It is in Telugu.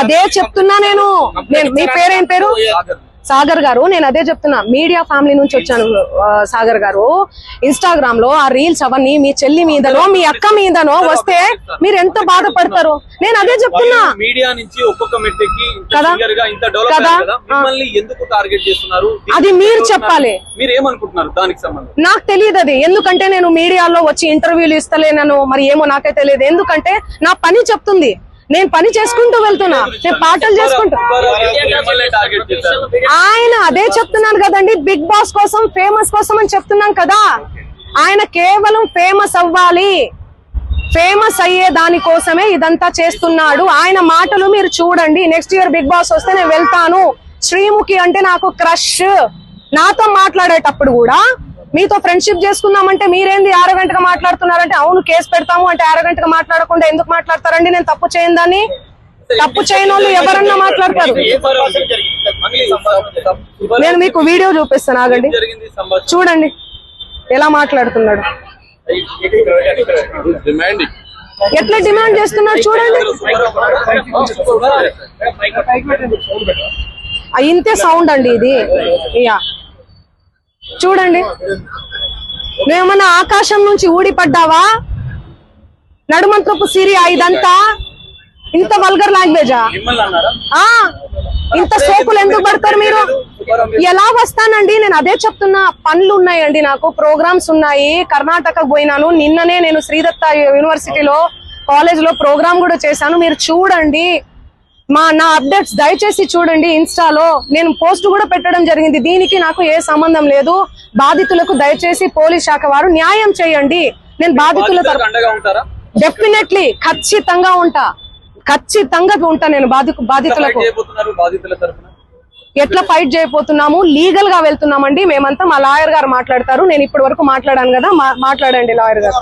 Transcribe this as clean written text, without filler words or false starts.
అదే చెప్తున్నా నేను మీ పేరేం పేరు? సాగర్ గారు. నేను అదే చెప్తున్నా, మీడియా ఫ్యామిలీ నుంచి వచ్చాను సాగర్ గారు. ఇన్స్టాగ్రామ్ లో ఆ రీల్స్ అవన్నీ మీ చెల్లి మీదనో మీ అక్క మీదనో వస్తే మీరు ఎంత బాధపడతారు. నేను అదే చెప్తున్నా. మీడియా నుంచి ఒక్కొక్క మెట్టికి కదా ఎందుకు టార్గెట్ చేస్తున్నారు అది మీరు చెప్పాలి. మీరు ఏమనుకుంటున్నారు దానికి సంబంధం? నాకు తెలియదు అది. ఎందుకంటే నేను మీడియాలో వచ్చి ఇంటర్వ్యూలు ఇస్తలేనను, మరి ఏమో నాకే తెలియదు. ఎందుకంటే నా పని చెప్తుంది, నేను పని చేసుకుంటూ వెళ్తున్నా, నేను పాటలు చేసుకుంటా. ఆయన అదే చెప్తున్నాను కదండి, బిగ్ బాస్ కోసం ఫేమస్ కోసం అని చెప్తున్నాం కదా. ఆయన కేవలం ఫేమస్ అవ్వాలి, ఫేమస్ అయ్యే దానికోసమే ఇదంతా చేస్తున్నాడు. ఆయన మాటలు మీరు చూడండి. నెక్స్ట్ ఇయర్ బిగ్ బాస్ వస్తే నేను వెళ్తాను. శ్రీముఖి అంటే నాకు క్రష్. నాతో మాట్లాడేటప్పుడు కూడా మీతో ఫ్రెండ్షిప్ చేసుకుందామంటే మీరేంది ఆరగంటగా మాట్లాడుతున్నారంటే, అవును కేసు పెడతాము అంటే ఆరగంటగా మాట్లాడకుండా ఎందుకు మాట్లాడతారండి? నేను తప్పు చేయను దాన్ని. తప్పు చేయని వాళ్ళు ఎవరన్నా మాట్లాడతారు. నేను మీకు వీడియో చూపిస్తాను, ఆగండి, చూడండి ఎలా మాట్లాడుతున్నాడు, ఎట్లా డిమాండ్ చేస్తున్నాడు చూడండి. ఇంతే సౌండ్ అండి ఇది. చూడండి, నువ్వేమన్నా ఆకాశం నుంచి ఊడిపడ్డావా? నడుమంత్రపు సిరియా ఇదంతా? ఇంత వల్గర్ లాంగ్వేజా? ఇంత సోకులు ఎందుకు పడతారు మీరు? ఎలా వస్తానండి? నేను అదే చెప్తున్నా, పనులు ఉన్నాయండి, నాకు ప్రోగ్రామ్స్ ఉన్నాయి. కర్ణాటకకు పోయినాను నిన్ననే. నేను శ్రీదత్త యూనివర్సిటీలో కాలేజ్ లో ప్రోగ్రామ్ కూడా చేశాను. మీరు చూడండి నా అప్డేట్స్ దయచేసి చూడండి. ఇన్స్టాలో నేను పోస్ట్ కూడా పెట్టడం జరిగింది. దీనికి నాకు ఏ సంబంధం లేదు. బాధితులకు దయచేసి పోలీస్ శాఖ వారు న్యాయం చేయండి. నేను బాధితుల డెఫినెట్లీ ఖచ్చితంగా ఉంటా నేను బాధితులకు. ఎట్లా ఫైట్ చేయబోతున్నాము? లీగల్ గా వెళ్తున్నామండి మేమంతా. మా లాయర్ గారు మాట్లాడతారు. నేను ఇప్పటి వరకు మాట్లాడాను కదా, మాట్లాడండి లాయర్ గారు.